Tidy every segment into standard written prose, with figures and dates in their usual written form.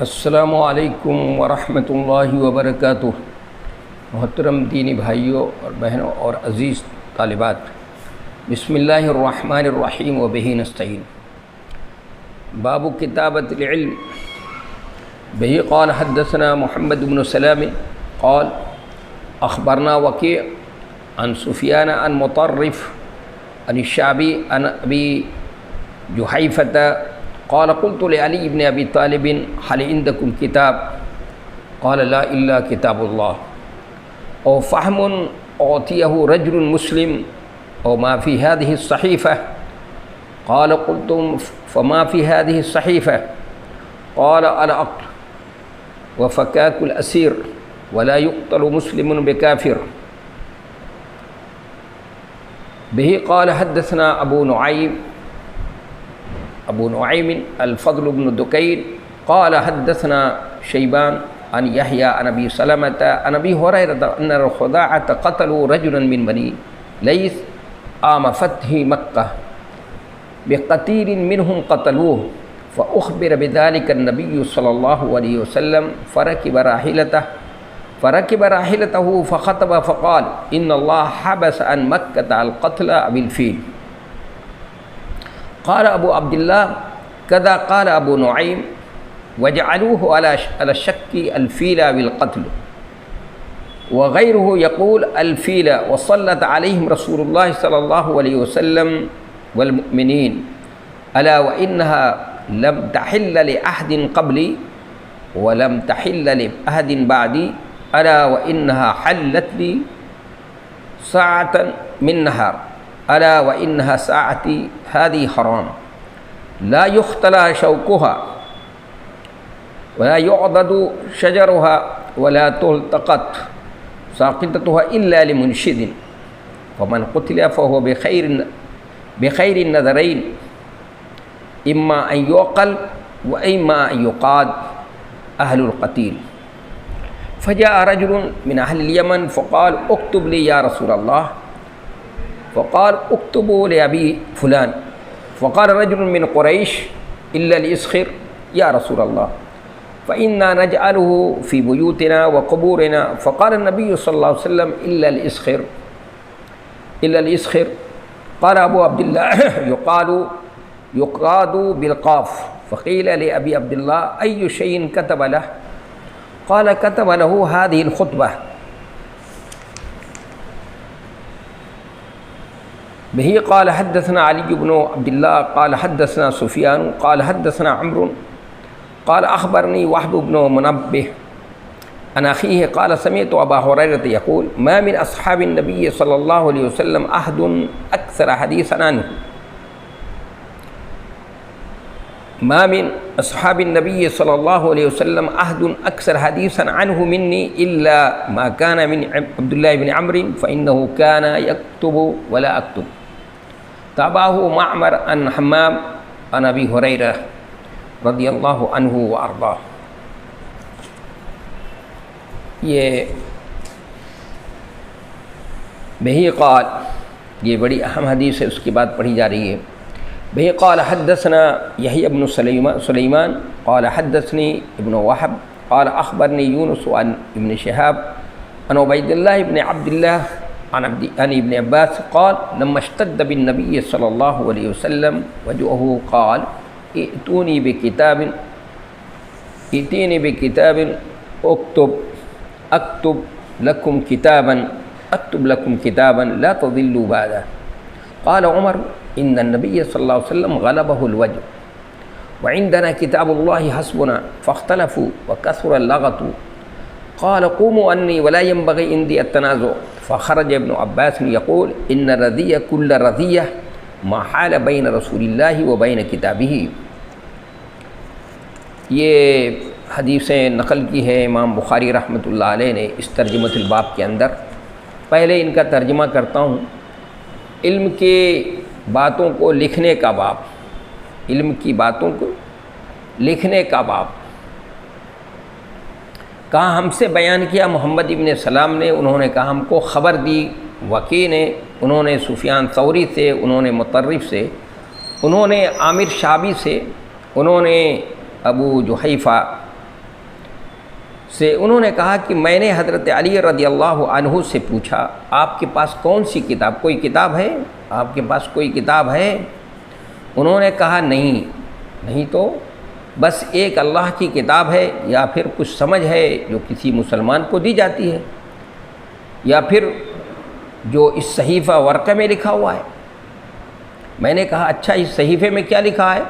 السلام علیکم ورحمۃ اللہ وبرکاتہ۔ محترم دینی بھائیوں اور بہنوں اور عزیز طالبات، بسم اللہ الرحمن الرحیم وبہ نستعین۔ باب کتابۃ العلم۔ بہ قال حدثنا محمد بن سلام قال اخبرنا وکیع عن سفیان عن مطرف عن الشعبی عن ابی جحیفۃ قال قلت لعلی بن ابی طالب هل عندكم کتاب قال لا الا کتاب اللہ او فهم اعطیه رجل مسلم او ما في هذه الصحیفہ قال قلت فما في هذه الصحیفہ قال العقل وفكاك الأسير ولا يقتل مسلم بكافر۔ به قال حدثنا ابو نعیم الفضل بن دکین قال حدثنا شیبان عن یحییٰ عن ابی سلمۃ عن ابی ہریرۃ ان خزاعۃ قتلوا رجلا من بنی لیث عام فتح مکہ بقتیل منهم قتلوه فأخبر بذلك النبي صلى الله عليه وسلم فركب راحلته فخطب فقال إن الله حبس عن مكة القتل بالفيل۔ قال أبو عبد الله كذا قال أبو نعيم وجعلوه على الشك الفيل بالقتل، وغيره يقول الفيل، وصلت عليهم رسول الله صلى الله عليه وسلم والمؤمنين ألا وإنها لم تحل لأحد قبلي ولم تحل لأحد بعدي ألا وإنها حلت لي ساعة من نهار ألا وإنها ساعتي هذه حرام لا يختلى شوكها ولا يعضد شجرها ولا تلتقط ساقطتها إلا لمنشد، فمن قتل فهو بخير النذرين إما أن يعقل وإما أن يقاد أهل القتيل۔ فجاء رجل من أهل اليمن فقال اكتب لي يا رسول الله، فقال اكتبوا لأبي فلان، فقال رجل من قريش إلا الإسخر يا رسول الله فإنا نجعله في بيوتنا وقبورنا، فقال النبي صلى الله عليه وسلم إلا الإسخر قال أبو عبد الله يقاد بالقاف، فقيل لأبي عبد الله أي شيء كتب له قال كتب له هذه الخطبة۔ به قال حدثنا علي بن عبد الله قال حدثنا سفيان قال حدثنا عمرو قال أخبرني وهب بن منبه عن أخيه قال سمعت أبا هريرة يقول ما من أصحاب النبي صلى الله عليه وسلم أحد أكثر حديثا عنه ما من أصحاب النبي صلى الله عليه وسلم أحد أكثر حديثا عنه مني إلا ما كان من عبد الله بن عمرو فإنه كان يكتب ولا أكتب۔ تابعه معمر عن حمام عن أبي هريرة رضی اللہ عنہ وارضاہ۔ یہ بہی قال، یہ بڑی اہم حدیث ہے، اس کی بات پڑھی جا رہی ہے۔ بہی قال حدثنا یحییٰ بن سلیمان قال حدثنی ابن وہب قال اخبرنی یونس عن ابن شہاب عن عبید اللہ بن عبد اللہ عن ابن عباس قال لما اشتد بالنبی صلی اللہ علیہ وسلم وجعه قال ائتوني بكتاب اكتب لكم كتابا لا تضلوا بعده۔ قال عمر ان النبي صلى الله عليه وسلم غلبه الوجع وعندنا كتاب الله حسبنا، فاختلفوا وكثر اللغط، قال قوموا عني ولا ينبغي عندي التنازع، فخرج ابن عباس يقول ان الرذي كل رذية ما حال بین رسول اللہ و بین کتابہ۔ یہ حدیثیں نقل کی ہے امام بخاری رحمۃ اللہ علیہ نے اس ترجمۃ الباب کے اندر۔ پہلے ان کا ترجمہ کرتا ہوں۔ علم کی باتوں کو لکھنے کا باب، علم کی باتوں کو لکھنے کا باب۔ کہا ہم سے بیان کیا محمد ابن سلام نے، انہوں نے کہا ہم کو خبر دی وکیع نے، انہوں نے سفیان ثوری سے، انہوں نے مطرف سے، انہوں نے عامر شعبی سے، انہوں نے ابو جحیفہ سے انہوں نے کہا کہ میں نے حضرت علی رضی اللہ عنہ سے پوچھا آپ کے پاس کون سی کتاب، کوئی کتاب ہے، آپ کے پاس کوئی کتاب ہے؟ انہوں نے کہا نہیں تو بس ایک اللہ کی کتاب ہے، یا پھر کچھ سمجھ ہے جو کسی مسلمان کو دی جاتی ہے، یا پھر جو اس صحیفہ ورقہ میں لکھا ہوا ہے۔ میں نے کہا اچھا اس صحیفے میں کیا لکھا ہے؟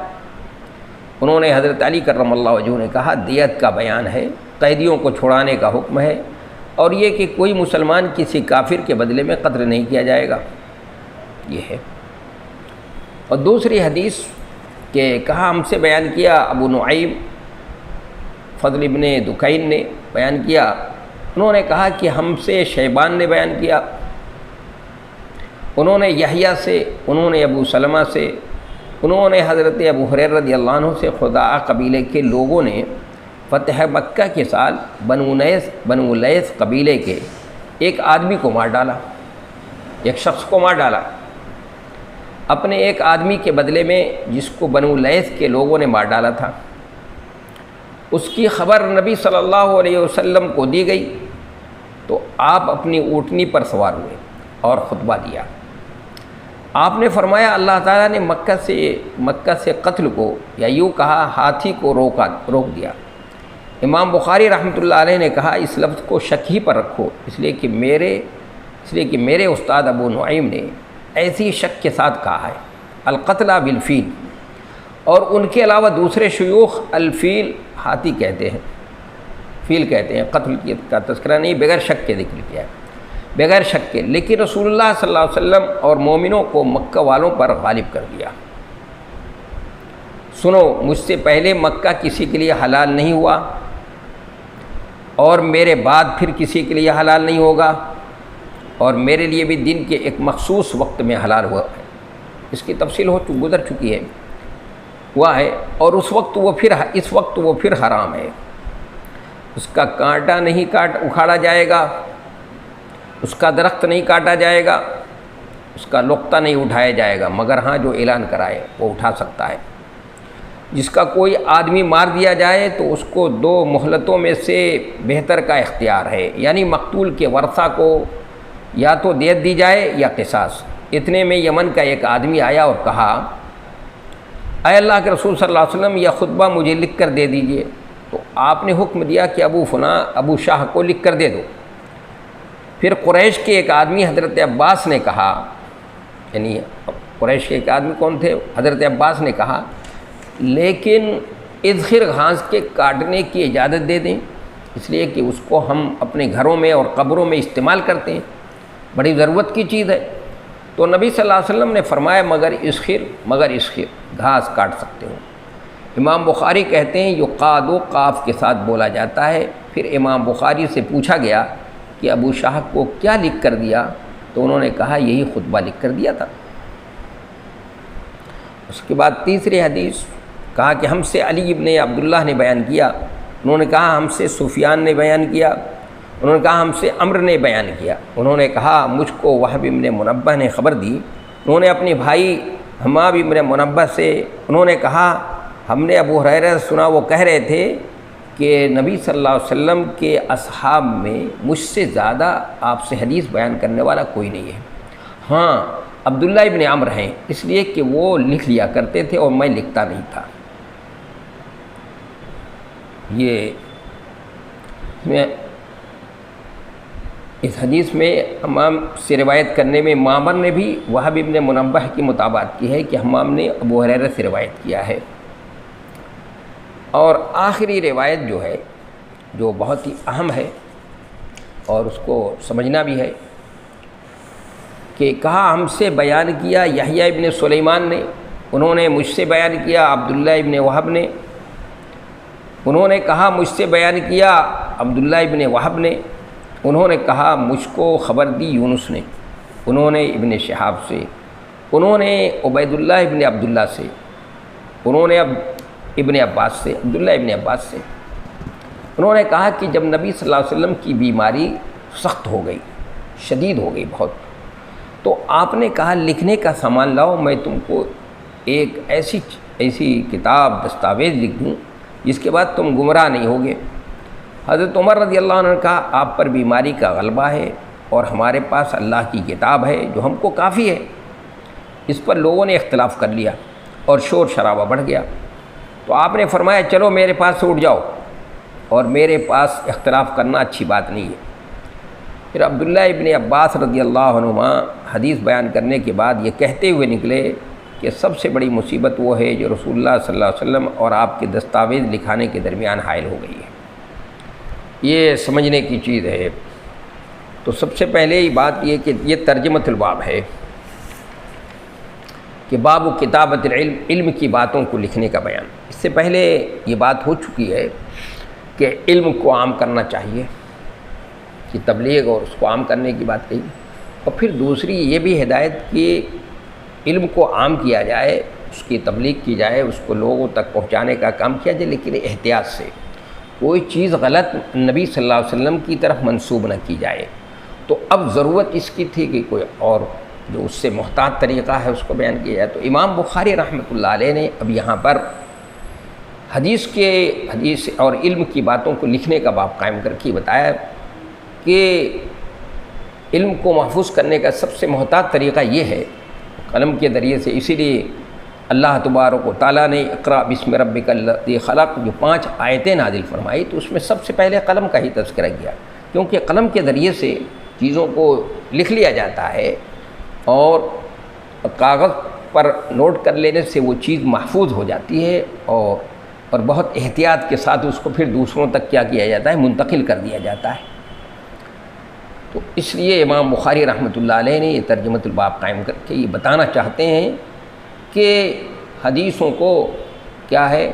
انہوں نے حضرت علی کرم اللہ وجہہ نے کہا دیت کا بیان ہے، قیدیوں کو چھڑانے کا حکم ہے، اور یہ کہ کوئی مسلمان کسی کافر کے بدلے میں قتل نہیں کیا جائے گا، یہ ہے۔ اور دوسری حدیث کہ کہا ہم سے بیان کیا ابو نعیم فضل ابن دکین نے بیان کیا، انہوں نے کہا کہ ہم سے شیبان نے بیان کیا، انہوں نے یحییٰ سے، انہوں نے ابو سلمہ سے، انہوں نے حضرت ابو ہریرہ رضی اللہ عنہ سے خزاعہ قبیلے کے لوگوں نے فتح مکہ کے سال بنو لیث قبیلے کے ایک آدمی کو مار ڈالا، ایک شخص کو مار ڈالا اپنے ایک آدمی کے بدلے میں جس کو بنو لیث کے لوگوں نے مار ڈالا تھا۔ اس کی خبر نبی صلی اللہ علیہ وسلم کو دی گئی تو آپ اپنی اونٹنی پر سوار ہوئے اور خطبہ دیا۔ آپ نے فرمایا اللہ تعالیٰ نے مکہ سے قتل کو، یا یوں کہا ہاتھی کو روک دیا۔ امام بخاری رحمۃ اللہ علیہ نے کہا اس لفظ کو شک ہی پر رکھو، اس لیے کہ میرے استاد ابو نعیم نے ایسی شک کے ساتھ کہا ہے القتلہ بالفیل، اور ان کے علاوہ دوسرے شیوخ الفیل ہاتھی کہتے ہیں، فیل کہتے ہیں، قتل کا تذکرہ نہیں، بغیر شک کے ذکر کیا ہے، بغیر شک کے۔ لیکن رسول اللہ صلی اللہ علیہ وسلم اور مومنوں کو مکہ والوں پر غالب کر دیا۔ سنو مجھ سے پہلے مکہ کسی کے لیے حلال نہیں ہوا، اور میرے بعد پھر کسی کے لیے حلال نہیں ہوگا، اور میرے لیے بھی دن کے ایک مخصوص وقت میں حلال ہوا ہے۔ اس کی تفصیل گزر چکی ہے، ہوا ہے، اور اس وقت وہ پھر حرام ہے۔ اس کا کانٹا نہیں اکھاڑا جائے گا، اس کا درخت نہیں کاٹا جائے گا، اس کا لقطہ نہیں اٹھایا جائے گا، مگر ہاں جو اعلان کرائے وہ اٹھا سکتا ہے۔ جس کا کوئی آدمی مار دیا جائے تو اس کو 2 مہلتوں میں سے بہتر کا اختیار ہے، یعنی مقتول کے ورثہ کو یا تو دیت دی جائے یا قصاص۔ اتنے میں یمن کا ایک آدمی آیا اور کہا اے اللہ کے رسول صلی اللہ علیہ وسلم یہ خطبہ مجھے لکھ کر دے دیجئے۔ تو آپ نے حکم دیا کہ ابو شاہ کو لکھ کر دے دو۔ پھر قریش کے ایک آدمی حضرت عباس نے کہا، یعنی قریش کے ایک آدمی کون تھے؟ حضرت عباس نے کہا لیکن اذخر گھاس کے کاٹنے کی اجازت دے دیں، اس لیے کہ اس کو ہم اپنے گھروں میں اور قبروں میں استعمال کرتے ہیں، بڑی ضرورت کی چیز ہے۔ تو نبی صلی اللہ علیہ وسلم نے فرمایا مگر اذخر گھاس کاٹ سکتے ہو۔ امام بخاری کہتے ہیں یقاد و قاف کے ساتھ بولا جاتا ہے۔ پھر امام بخاری سے پوچھا گیا کہ ابو شاہ کو کیا لکھ کر دیا؟ تو انہوں نے کہا یہی خطبہ لکھ کر دیا تھا۔ اس کے بعد تیسری حدیث کہا کہ ہم سے علی ابن عبداللہ نے بیان کیا، انہوں نے کہا ہم سے سفیان نے بیان کیا، انہوں نے کہا ہم سے عمر نے بیان کیا، انہوں نے کہا مجھ کو وہب ابن منبہ نے خبر دی، انہوں نے اپنے بھائی حماب ابن منبہ سے، انہوں نے کہا ہم نے ابو ہریرہ سنا وہ کہہ رہے تھے کہ نبی صلی اللہ علیہ وسلم کے اصحاب میں مجھ سے زیادہ آپ سے حدیث بیان کرنے والا کوئی نہیں ہے، ہاں عبداللہ ابن عمر ہیں، اس لیے کہ وہ لکھ لیا کرتے تھے اور میں لکھتا نہیں تھا۔ اس حدیث میں حمام سے روایت کرنے میں معمر نے بھی وہب ابن منبہ کی مطابقت کی ہے کہ حمام نے ابو ہریرہ سے روایت کیا ہے۔ اور آخری روایت جو ہے جو بہت ہی اہم ہے اور اس کو سمجھنا بھی ہے کہ کہا ہم سے بیان کیا یحییٰ ابن سلیمان نے، انہوں نے مجھ سے بیان کیا عبداللہ ابن وہب نے، انہوں نے کہا مجھ سے بیان کیا عبداللہ ابن وہب نے، انہوں نے کہا مجھ کو خبر دی یونس نے، انہوں نے ابن شہاب سے، انہوں نے عبید اللہ ابن عبداللہ سے، انہوں نے ابن عباس سے، عبداللہ ابن عباس سے، انہوں نے کہا کہ جب نبی صلی اللہ علیہ وسلم کی بیماری سخت ہو گئی، شدید ہو گئی بہت، تو آپ نے کہا لکھنے کا سامان لاؤ، میں تم کو ایک ایسی کتاب دستاویز لکھ دوں جس کے بعد تم گمراہ نہیں ہوگے۔ حضرت عمر رضی اللہ عنہ نے کہا آپ پر بیماری کا غلبہ ہے اور ہمارے پاس اللہ کی کتاب ہے جو ہم کو کافی ہے۔ اس پر لوگوں نے اختلاف کر لیا اور شور شرابہ بڑھ گیا، تو آپ نے فرمایا چلو میرے پاس سے اٹھ جاؤ، اور میرے پاس اختلاف کرنا اچھی بات نہیں ہے۔ پھر عبداللہ ابن عباس رضی اللہ عنہما حدیث بیان کرنے کے بعد یہ کہتے ہوئے نکلے کہ سب سے بڑی مصیبت وہ ہے جو رسول اللہ صلی اللہ علیہ وسلم اور آپ کے دستاویز لکھانے کے درمیان حائل ہو گئی ہے۔ یہ سمجھنے کی چیز ہے۔ تو سب سے پہلے ہی بات یہ کہ یہ ترجمۃ الباب ہے کہ باب کتابت العلم، علم کی باتوں کو لکھنے کا بیان۔ اس سے پہلے یہ بات ہو چکی ہے کہ علم کو عام کرنا چاہیے، کہ تبلیغ اور اس کو عام کرنے کی بات کہی، اور پھر دوسری یہ بھی ہدایت کہ علم کو عام کیا جائے، اس کی تبلیغ کی جائے، اس کو لوگوں تک پہنچانے کا کام کیا جائے، لیکن احتیاط سے کوئی چیز غلط نبی صلی اللہ علیہ وسلم کی طرف منسوب نہ کی جائے۔ تو اب ضرورت اس کی تھی کہ کوئی اور جو اس سے محتاط طریقہ ہے اس کو بیان کیا جائے۔ تو امام بخاری رحمۃ اللہ علیہ نے اب یہاں پر حدیث اور علم کی باتوں کو لکھنے کا باب قائم کر کے بتایا کہ علم کو محفوظ کرنے کا سب سے محتاط طریقہ یہ ہے قلم کے ذریعے سے۔ اسی لیے اللہ تبارک و تعالیٰ نے اقرأ بسم ربک الذی خلق جو 5 آیتیں نازل فرمائی، تو اس میں سب سے پہلے قلم کا ہی تذکرہ کیا، کیونکہ قلم کے ذریعے سے چیزوں کو لکھ لیا جاتا ہے، اور کاغذ پر نوٹ کر لینے سے وہ چیز محفوظ ہو جاتی ہے، اور بہت احتیاط کے ساتھ اس کو پھر دوسروں تک کیا کیا جاتا ہے، منتقل کر دیا جاتا ہے۔ تو اس لیے امام بخاری رحمۃ اللہ علیہ نے یہ ترجمۃ الباب قائم کر کے یہ بتانا چاہتے ہیں کہ حدیثوں کو کیا ہے،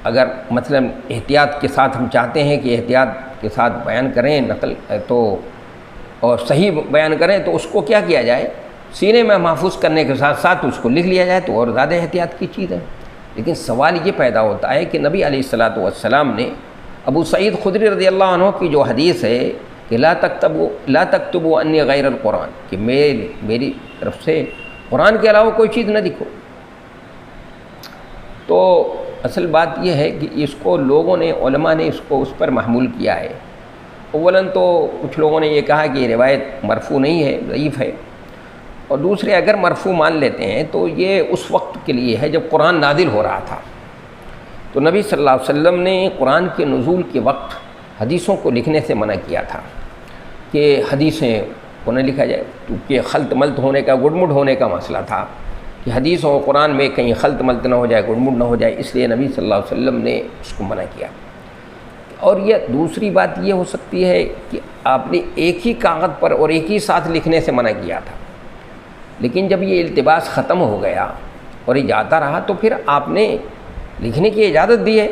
اگر مثلا احتیاط کے ساتھ ہم چاہتے ہیں کہ احتیاط کے ساتھ بیان کریں نقل تو اور صحیح بیان کریں، تو اس کو کیا کیا جائے، سینے میں محفوظ کرنے کے ساتھ ساتھ اس کو لکھ لیا جائے، تو اور زیادہ احتیاط کی چیز ہے۔ لیکن سوال یہ پیدا ہوتا ہے کہ نبی علیہ الصلاۃ والسلام نے ابو سعید خدری رضی اللہ عنہ کی جو حدیث ہے کہ لا تکتبوا انی غیر القرآن، کہ میری طرف سے قرآن کے علاوہ کوئی چیز نہ لکھو، تو اصل بات یہ ہے کہ اس کو لوگوں نے، علماء نے اس کو اس پر محمول کیا ہے۔ اولاً تو کچھ لوگوں نے یہ کہا کہ یہ روایت مرفوع نہیں ہے، ضعیف ہے، اور دوسرے اگر مرفوع مان لیتے ہیں تو یہ اس وقت کے لیے ہے جب قرآن نازل ہو رہا تھا، تو نبی صلی اللہ علیہ وسلم نے قرآن کے نزول کے وقت حدیثوں کو لکھنے سے منع کیا تھا کہ حدیثیں کو نہ لکھا جائے، کیونکہ خلط ملط ہونے کا، گڑمڑ ہونے کا مسئلہ تھا کہ حدیث و قرآن میں کہیں خلط ملط نہ ہو جائے، گڑمڑ نہ ہو جائے، اس لیے نبی صلی اللہ علیہ وسلم نے اس کو منع کیا۔ اور یہ دوسری بات یہ ہو سکتی ہے کہ آپ نے ایک ہی کاغذ پر اور ایک ہی ساتھ لکھنے سے منع کیا تھا، لیکن جب یہ التباس ختم ہو گیا اور یہ جاتا رہا تو پھر آپ نے لکھنے کی اجازت دی ہے۔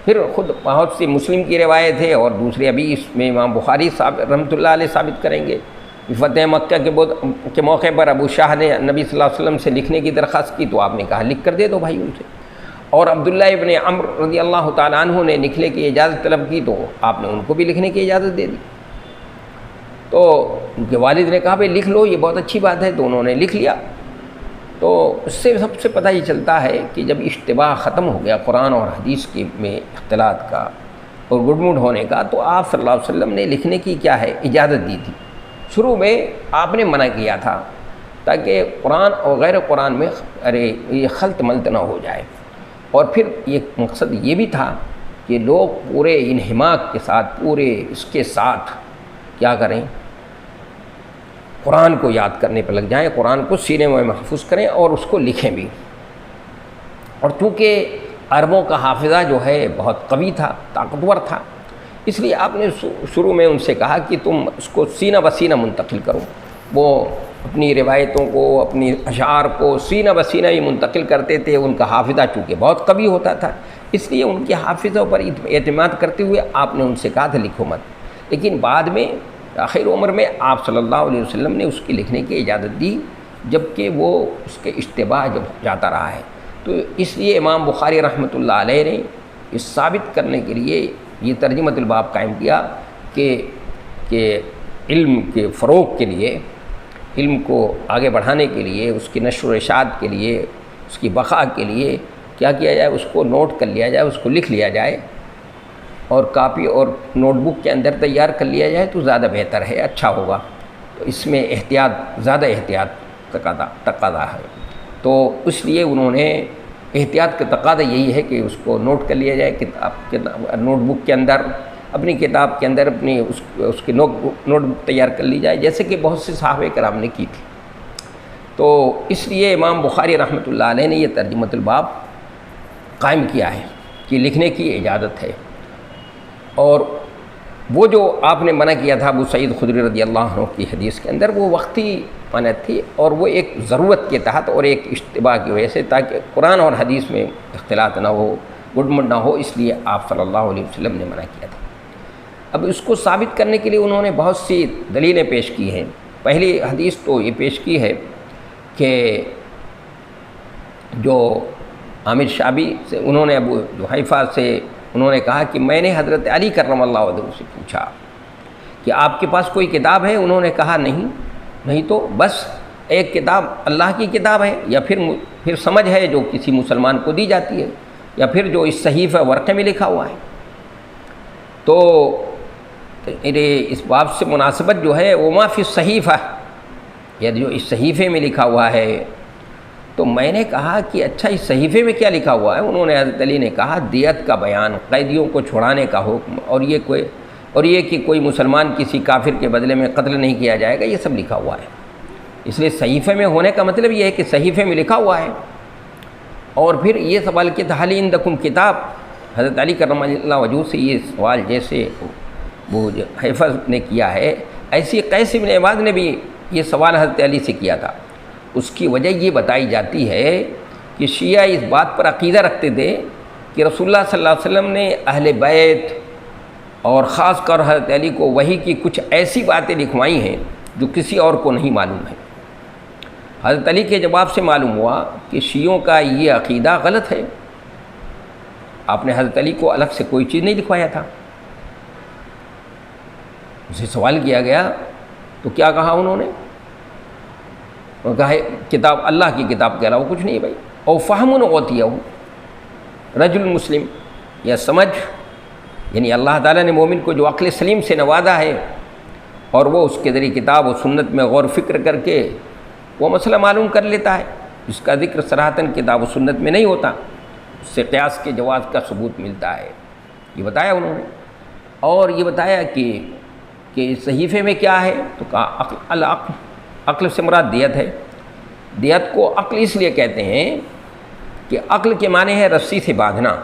پھر خود بہت سی مسلم کی روایت ہے، اور دوسرے ابھی اس میں امام بخاری رحمۃ اللہ علیہ ثابت کریں گے، فتح مکہ کے موقع پر ابو شاہ نے نبی صلی اللہ علیہ وسلم سے لکھنے کی درخواست کی، تو آپ نے کہا لکھ کر دے دو بھائی ان سے، اور عبداللہ ابن عمرو رضی اللہ تعالیٰ عنہ نے لکھنے کی اجازت طلب کی، تو آپ نے ان کو بھی لکھنے کی اجازت دے دی۔ تو ان کے والد نے کہا بھائی لکھ لو، یہ بہت اچھی بات ہے، تو انہوں نے لکھ لیا۔ تو اس سے سب سے پتہ یہ چلتا ہے کہ جب اشتباہ ختم ہو گیا قرآن اور حدیث کے میں اختلاط کا اور گڑمڑ ہونے کا، تو آپ صلی اللہ علیہ وسلم نے لکھنے کی کیا ہے، اجازت دی تھی۔ شروع میں آپ نے منع کیا تھا تاکہ قرآن اور غیر قرآن میں یہ خلط ملط نہ ہو جائے، اور پھر یہ مقصد یہ بھی تھا کہ لوگ پورے انہماک کے ساتھ، پورے اس کے ساتھ کیا کریں، قرآن کو یاد کرنے پر لگ جائیں، قرآن کو سینے میں محفوظ کریں اور اس کو لکھیں بھی۔ اور چونکہ عربوں کا حافظہ جو ہے بہت قوی تھا، طاقتور تھا، اس لیے آپ نے شروع میں ان سے کہا کہ تم اس کو سینہ بسینہ منتقل کرو۔ وہ اپنی روایتوں کو، اپنی اشعار کو سینہ بسینہ ہی منتقل کرتے تھے، ان کا حافظہ چونکہ بہت قوی ہوتا تھا، اس لیے ان کے حافظوں پر اعتماد کرتے ہوئے آپ نے ان سے کہا تھا لکھو مت۔ لیکن بعد میں آخر عمر میں آپ صلی اللہ علیہ وسلم نے اس کی لکھنے کی اجازت دی، جبکہ وہ اس کے اشتباہ جب جاتا رہا ہے۔ تو اس لیے امام بخاری رحمۃ اللہ علیہ نے اس ثابت کرنے کے لیے یہ ترجمۃ الباب قائم کیا کہ علم کے فروغ کے لیے، علم کو آگے بڑھانے کے لیے، اس کی نشر و اشاعت کے لیے، اس کی بقا کے لیے کیا کیا جائے، اس کو نوٹ کر لیا جائے، اس کو لکھ لیا جائے، اور کاپی اور نوٹ بک کے اندر تیار کر لیا جائے تو زیادہ بہتر ہے، اچھا ہوگا۔ تو اس میں زیادہ احتیاط تقاضا ہے، تو اس لیے انہوں نے احتیاط کا تقاضا یہی ہے کہ اس کو نوٹ کر لیا جائے نوٹ بک کے اندر، اپنی کتاب کے اندر اس کی نوٹ بک تیار کر لی جائے، جیسے کہ بہت سے صحابہ کرام نے کی تھی۔ تو اس لیے امام بخاری رحمۃ اللہ علیہ نے یہ ترجمۃ الباب قائم کیا ہے کہ لکھنے کی اجازت ہے۔ اور وہ جو آپ نے منع کیا تھا ابو سعید خدری رضی اللہ عنہ کی حدیث کے اندر، وہ وقتی منع تھی، اور وہ ایک ضرورت کے تحت اور ایک اشتباہ کی وجہ سے، تاکہ قرآن اور حدیث میں اختلاط نہ ہو، گڈمڈ نہ ہو، اس لیے آپ صلی اللہ علیہ وسلم نے منع کیا تھا۔ اب اس کو ثابت کرنے کے لیے انہوں نے بہت سی دلیلیں پیش کی ہیں۔ پہلی حدیث تو یہ پیش کی ہے کہ جو عامر شعبی سے انہوں نے ابو جحیفہ سے انہوں نے کہا کہ میں نے حضرت علی کرم اللہ وجہہ سے پوچھا کہ آپ کے پاس کوئی کتاب ہے؟ انہوں نے کہا نہیں تو بس ایک کتاب اللہ کی کتاب ہے، یا پھر سمجھ ہے جو کسی مسلمان کو دی جاتی ہے، یا پھر جو اس صحیفہ ورقے میں لکھا ہوا ہے۔ تو اس باب سے مناسبت جو ہے وہ ما فی الصحیفہ، یا جو اس صحیفے میں لکھا ہوا ہے۔ تو میں نے کہا کہ اچھا اس صحیفے میں کیا لکھا ہوا ہے؟ انہوں نے حضرت علی نے کہا دیت کا بیان، قیدیوں کو چھڑانے کا حکم، اور یہ کہ کوئی مسلمان کسی کافر کے بدلے میں قتل نہیں کیا جائے گا، یہ سب لکھا ہوا ہے۔ اس لیے صحیفے میں ہونے کا مطلب یہ ہے کہ صحیفے میں لکھا ہوا ہے۔ اور پھر یہ سوال کہ حل عندکم کتاب، حضرت علی کرم اللہ وجہہ سے یہ سوال جیسے وہ حفظ نے کیا ہے، ایسی قیس بن عباد نے بھی یہ سوال حضرت علی سے کیا تھا۔ اس کی وجہ یہ بتائی جاتی ہے کہ شیعہ اس بات پر عقیدہ رکھتے تھے کہ رسول اللہ صلی اللہ علیہ وسلم نے اہل بیت اور خاص کر حضرت علی کو وحی کی کچھ ایسی باتیں لکھوائی ہیں جو کسی اور کو نہیں معلوم ہے۔ حضرت علی کے جواب سے معلوم ہوا کہ شیعوں کا یہ عقیدہ غلط ہے، آپ نے حضرت علی کو الگ سے کوئی چیز نہیں لکھوایا تھا۔ اسے سوال کیا گیا تو کیا کہا انہوں نے؟ وہ کہا کتاب اللہ کی کتاب کے علاوہ کچھ نہیں ہے بھائی۔ او فہم غوطیہ رجل مسلم، یا سمجھ، یعنی اللہ تعالیٰ نے مومن کو جو عقل سلیم سے نوازا ہے، اور وہ اس کے ذریعے کتاب و سنت میں غور فکر کر کے وہ مسئلہ معلوم کر لیتا ہے، جس کا ذکر صراحتاً کتاب و سنت میں نہیں ہوتا، اس سے قیاس کے جواز کا ثبوت ملتا ہے، یہ بتایا انہوں نے۔ اور یہ بتایا کہ صحیفے میں کیا ہے، تو کہا عقل سے مراد دیت ہے۔ دیت کو عقل اس لیے کہتے ہیں کہ عقل کے معنی ہے رسی سے باندھنا،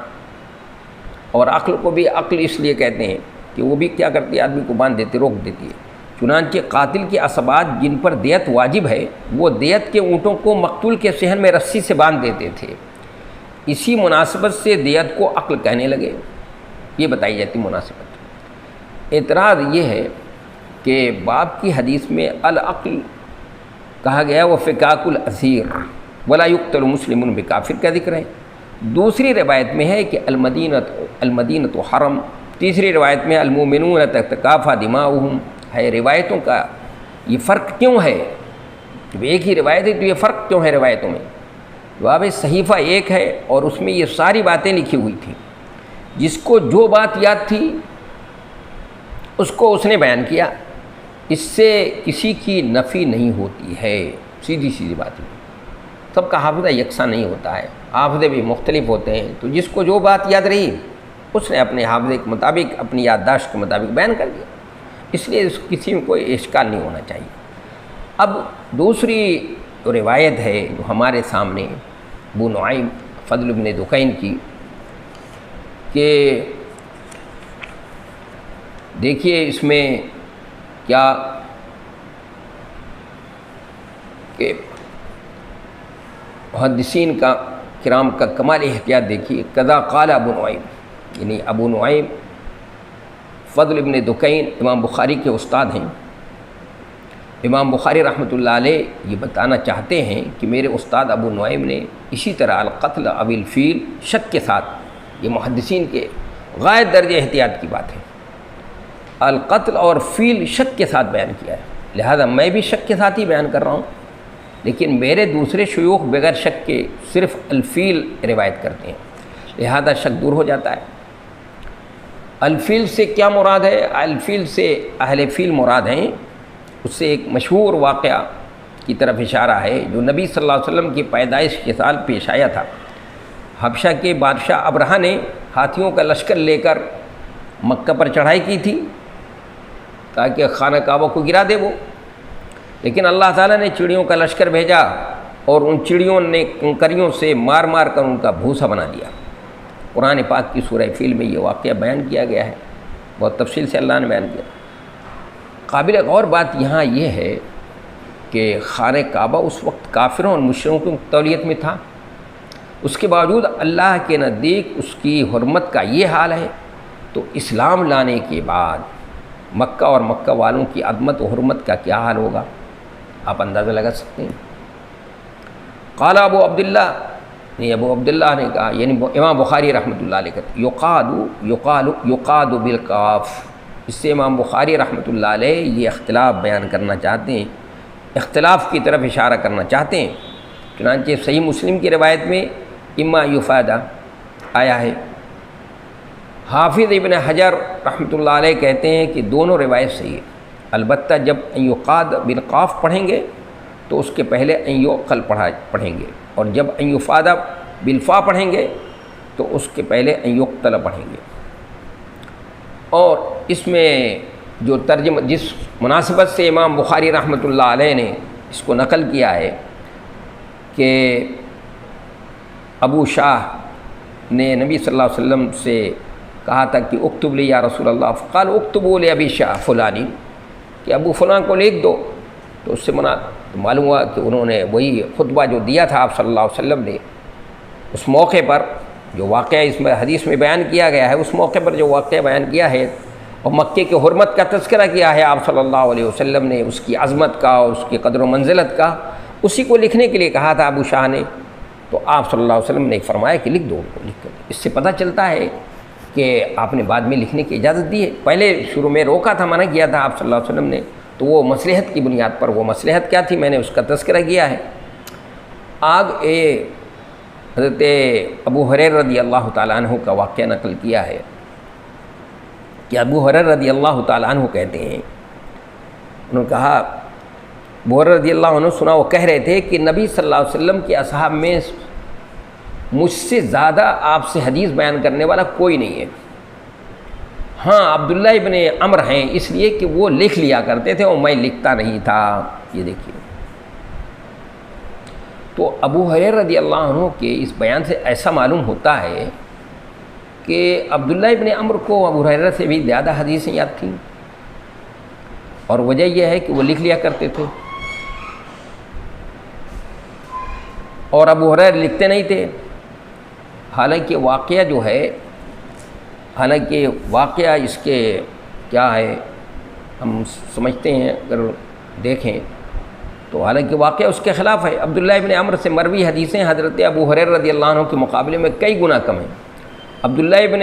اور عقل کو بھی عقل اس لیے کہتے ہیں کہ وہ بھی کیا کرتی ہے، آدمی کو باندھ دیتی، روک دیتی ہے۔ چنانچہ قاتل کے اسبات جن پر دیت واجب ہے، وہ دیت کے اونٹوں کو مقتول کے صحن میں رسی سے باندھ دیتے تھے، اسی مناسبت سے دیت کو عقل کہنے لگے، یہ بتائی جاتی مناسبت۔ اعتراض یہ ہے کہ باب کی حدیث میں العقل کہا گیا وہ فکاک الاسیر ولا یقتل مسلم بکافر کا ذکر ہے۔ دوسری روایت میں ہے کہ المدینۃ حرم، تیسری روایت میں المؤمنون تتکافی دماؤہم ہے۔ روایتوں کا یہ فرق کیوں ہے؟ جب ایک ہی روایت ہے تو یہ فرق کیوں ہے روایتوں میں؟ جواب صحیفہ ایک ہے اور اس میں یہ ساری باتیں لکھی ہوئی تھیں، جس کو جو بات یاد تھی اس کو اس نے بیان کیا، اس سے کسی کی نفی نہیں ہوتی ہے، سیدھی بات ہے۔ سب کا حافظہ یکساں نہیں ہوتا ہے، حافظے بھی مختلف ہوتے ہیں، تو جس کو جو بات یاد رہی اس نے اپنے حافظے کے مطابق، اپنی یادداشت کے مطابق بیان کر دیا، اس لیے کسی میں کوئی اشکال نہیں ہونا چاہیے۔ اب دوسری روایت ہے جو ہمارے سامنے ابو نعیم فضل بن دکین کی، کہ دیکھیے اس میں کیا کہ محدثین کا کرام کا کمال احتیاط دیکھیے۔ قضا قال ابو نعیم، یعنی ابو نعیم فضل بن دکین امام بخاری کے استاد ہیں۔ امام بخاری رحمۃ اللہ علیہ یہ بتانا چاہتے ہیں کہ میرے استاد ابو نعیم نے اسی طرح القتل اب الفیل شک کے ساتھ، یہ محدثین کے غائب درجہ احتیاط کی بات ہے، القتل اور فیل شک کے ساتھ بیان کیا ہے، لہذا میں بھی شک کے ساتھ ہی بیان کر رہا ہوں، لیکن میرے دوسرے شیوخ بغیر شک کے صرف الفیل روایت کرتے ہیں، لہذا شک دور ہو جاتا ہے۔ الفیل سے کیا مراد ہے؟ الفیل سے اہل فیل مراد ہیں۔ اس سے ایک مشہور واقعہ کی طرف اشارہ ہے جو نبی صلی اللہ علیہ وسلم کی پیدائش کے سال پیش آیا تھا۔ حبشہ کے بادشاہ ابرہہ نے ہاتھیوں کا لشکر لے کر مکہ پر چڑھائی کی تھی تاکہ خانہ کعبہ کو گرا دے وہ، لیکن اللہ تعالیٰ نے چڑیوں کا لشکر بھیجا اور ان چڑیوں نے کنکریوں سے مار مار کر ان کا بھوسا بنا دیا۔ قرآن پاک کی سورہ فیل میں یہ واقعہ بیان کیا گیا ہے، بہت تفصیل سے اللہ نے بیان کیا۔ قابل غور بات یہاں یہ ہے کہ خانہ کعبہ اس وقت کافروں اور مشرکوں کی تولیت میں تھا، اس کے باوجود اللہ کے نزدیک اس کی حرمت کا یہ حال ہے، تو اسلام لانے کے بعد مکہ اور مکہ والوں کی عظمت و حرمت کا کیا حال ہوگا، آپ اندازہ لگا سکتے ہیں۔ قال ابو عبداللہ، ابو عبداللہ نے کہا، یعنی امام بخاری رحمۃ اللہ علیہ کہتے یقاد بالقاف، اس سے امام بخاری رحمۃ اللہ علیہ یہ اختلاف بیان کرنا چاہتے ہیں، اختلاف کی طرف اشارہ کرنا چاہتے ہیں۔ چنانچہ صحیح مسلم کی روایت میں اما یفادہ آیا ہے۔ حافظ ابن حجر رحمۃ اللہ علیہ کہتے ہیں کہ دونوں روایت صحیح ہے، البتہ جب یقاد بالقاف پڑھیں گے تو اس کے پہلے یعقل پڑھیں گے، اور جب یفادہ بالفا پڑھیں گے تو اس کے پہلے یقتل پڑھیں گے۔ اور اس میں جو ترجمہ جس مناسبت سے امام بخاری رحمۃ اللہ علیہ نے اس کو نقل کیا ہے کہ ابو شاہ نے نبی صلی اللہ علیہ وسلم سے کہا تھا کہ اکتب لی یا رسول اللہ، فقال اکتبوا لابی شاہ فلانی، کہ ابو فلاں کو لکھ دو، تو اس سے معلوم ہوا کہ انہوں نے وہی خطبہ جو دیا تھا آپ صلی اللہ علیہ وسلم نے اس موقع پر، جو واقعہ اس میں حدیث میں بیان کیا گیا ہے، اس موقع پر جو واقعہ بیان کیا ہے اور مکے کے حرمت کا تذکرہ کیا ہے آپ صلی اللہ علیہ وسلم نے، اس کی عظمت کا اور اس کی قدر و منزلت کا، اسی کو لکھنے کے لیے کہا تھا ابو شاہ نے، تو آپ صلی اللہ علیہ وسلم نے فرمایا کہ لکھ دو ان کو، لکھ کر۔ اس سے پتہ چلتا ہے کہ آپ نے بعد میں لکھنے کی اجازت دی ہے، پہلے شروع میں روکا تھا، منع کیا تھا آپ صلی اللہ علیہ وسلم نے، تو وہ مصلحت کی بنیاد پر، وہ مصلحت کیا تھی میں نے اس کا تذکرہ کیا ہے۔ حضرت ابو ہریرہ رضی اللہ تعالیٰ عنہ کا واقعہ نقل کیا ہے کہ ابو ہریرہ رضی اللہ تعالیٰ عنہ کہتے ہیں، انہوں نے کہا، ابو ہریرہ رضی اللہ عنہ سنا، وہ کہہ رہے تھے کہ نبی صلی اللہ علیہ وسلم کے اصحاب میں مجھ سے زیادہ آپ سے حدیث بیان کرنے والا کوئی نہیں ہے، ہاں عبداللہ ابن عمر ہیں، اس لیے کہ وہ لکھ لیا کرتے تھے اور میں لکھتا نہیں تھا۔ یہ دیکھیے، تو ابو ہریرہ رضی اللہ عنہ کے اس بیان سے ایسا معلوم ہوتا ہے کہ عبداللہ ابن عمر کو ابو ہریرہ سے بھی زیادہ حدیثیں یاد تھیں، اور وجہ یہ ہے کہ وہ لکھ لیا کرتے تھے، اور ابو ہریرہ لکھتے نہیں تھے۔ حالانکہ واقعہ اس کے کیا ہے، ہم سمجھتے ہیں اگر دیکھیں تو حالانکہ واقعہ اس کے خلاف ہے۔ عبداللہ ابن عمر سے مروی حدیثیں حضرت ابو ہریرہ رضی اللہ عنہ کے مقابلے میں کئی گنا کم ہیں۔ عبداللہ ابن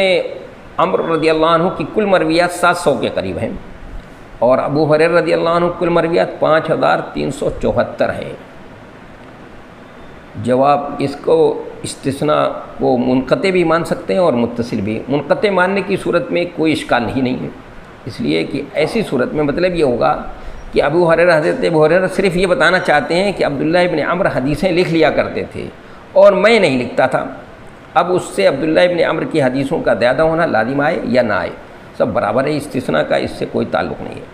عمر رضی اللہ عنہ کی کل مرویات 700 کے قریب ہیں، اور ابو ہریرہ رضی اللہ عنہ کل مرویات 5374 ہیں۔ جواب، اس کو استثناء کو منقطع بھی مان سکتے ہیں اور متصل بھی۔ منقطع ماننے کی صورت میں کوئی اشکال نہیں ہے، اس لیے کہ ایسی صورت میں مطلب یہ ہوگا کہ حضرت ابو ہریرہ صرف یہ بتانا چاہتے ہیں کہ عبداللہ ابن عمر حدیثیں لکھ لیا کرتے تھے اور میں نہیں لکھتا تھا، اب اس سے عبداللہ ابن عمر کی حدیثوں کا زیادہ ہونا لازم آئے یا نہ آئے، سب برابر ہے، استثناء کا اس سے کوئی تعلق نہیں ہے۔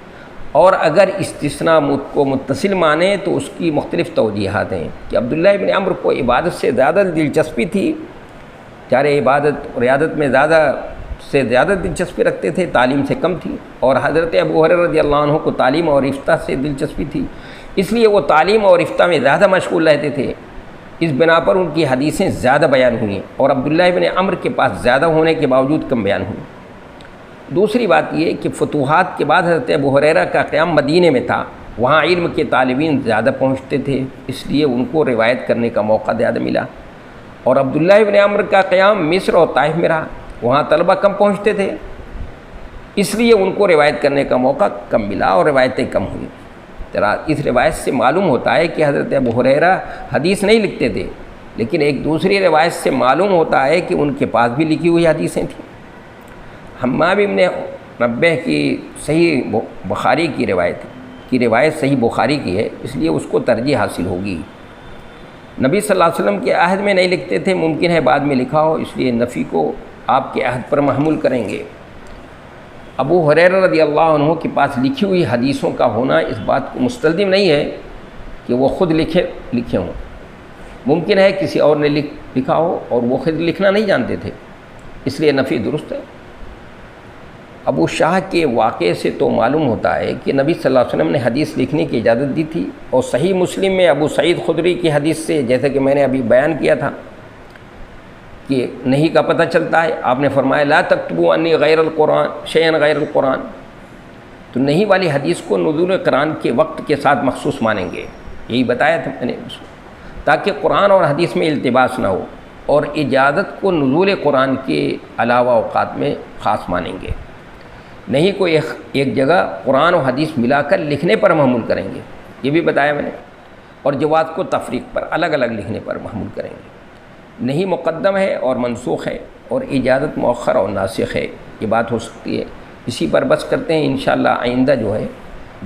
اور اگر استثناء کو متصل مانیں تو اس کی مختلف توجیحات ہیں کہ عبداللہ ابن عمر کو عبادت سے زیادہ دلچسپی تھی، چارے عبادت اور عیادت میں زیادہ دلچسپی رکھتے تھے، تعلیم سے کم تھی، اور حضرت ابو ہریرہ رضی اللہ عنہ کو تعلیم اور افتاء سے دلچسپی تھی، اس لیے وہ تعلیم اور افتاء میں زیادہ مشغول رہتے تھے، اس بنا پر ان کی حدیثیں زیادہ بیان ہوئیں، اور عبداللہ ابن عمر کے پاس زیادہ ہونے کے باوجود کم بیان ہوئیں۔ دوسری بات یہ کہ فتوحات کے بعد حضرت ابو ہریرہ کا قیام مدینے میں تھا، وہاں علم کے طالبین زیادہ پہنچتے تھے، اس لیے ان کو روایت کرنے کا موقع زیادہ ملا، اور عبداللہ ابن عمر کا قیام مصر اور طائف میں رہا، وہاں طلبہ کم پہنچتے تھے، اس لیے ان کو روایت کرنے کا موقع کم ملا اور روایتیں کم ہوئیں۔ اس روایت سے معلوم ہوتا ہے کہ حضرت ابو ہریرہ حدیث نہیں لکھتے تھے، لیکن ایک دوسری روایت سے معلوم ہوتا ہے کہ ان کے پاس بھی لکھی ہوئی حدیثیں تھیں۔ حماد ابن ربیع کی صحیح بخاری کی روایت صحیح بخاری کی ہے، اس لیے اس کو ترجیح حاصل ہوگی۔ نبی صلی اللہ علیہ وسلم کے عہد میں نہیں لکھتے تھے، ممکن ہے بعد میں لکھا ہو، اس لیے نفی کو آپ کے عہد پر محمول کریں گے۔ ابو ہریرہ رضی اللہ عنہ کے پاس لکھی ہوئی حدیثوں کا ہونا اس بات کو مستلزم نہیں ہے کہ وہ خود لکھے ہوں، ممکن ہے کسی اور نے لکھا ہو اور وہ خود لکھنا نہیں جانتے تھے، اس لیے نفی درست ہے۔ ابو شاہ کے واقعے سے تو معلوم ہوتا ہے کہ نبی صلی اللہ علیہ وسلم نے حدیث لکھنے کی اجازت دی تھی، اور صحیح مسلم میں ابو سعید خدری کی حدیث سے، جیسا کہ میں نے ابھی بیان کیا تھا کہ نہیں کا پتہ چلتا ہے، آپ نے فرمایا لا تکتبوا انی غیر القرآن شیئا غیر القرآن، تو نہیں والی حدیث کو نزول قرآن کے وقت کے ساتھ مخصوص مانیں گے، یہی بتایا تھا میں نے، تاکہ قرآن اور حدیث میں التباس نہ ہو، اور اجازت کو نزول قرآن کے علاوہ اوقات میں خاص مانیں گے، نہیں کوئی ایک جگہ قرآن و حدیث ملا کر لکھنے پر محمول کریں گے، یہ بھی بتایا میں نے، اور جواز کو تفریق پر الگ الگ لکھنے پر محمول کریں گے۔ نہیں مقدم ہے اور منسوخ ہے، اور اجازت مؤخر اور ناسخ ہے، یہ بات ہو سکتی ہے۔ اسی پر بس کرتے ہیں، انشاءاللہ آئندہ جو ہے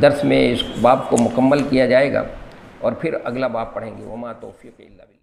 درس میں اس باب کو مکمل کیا جائے گا، اور پھر اگلا باب پڑھیں گے۔ وما توفیق الا باللہ۔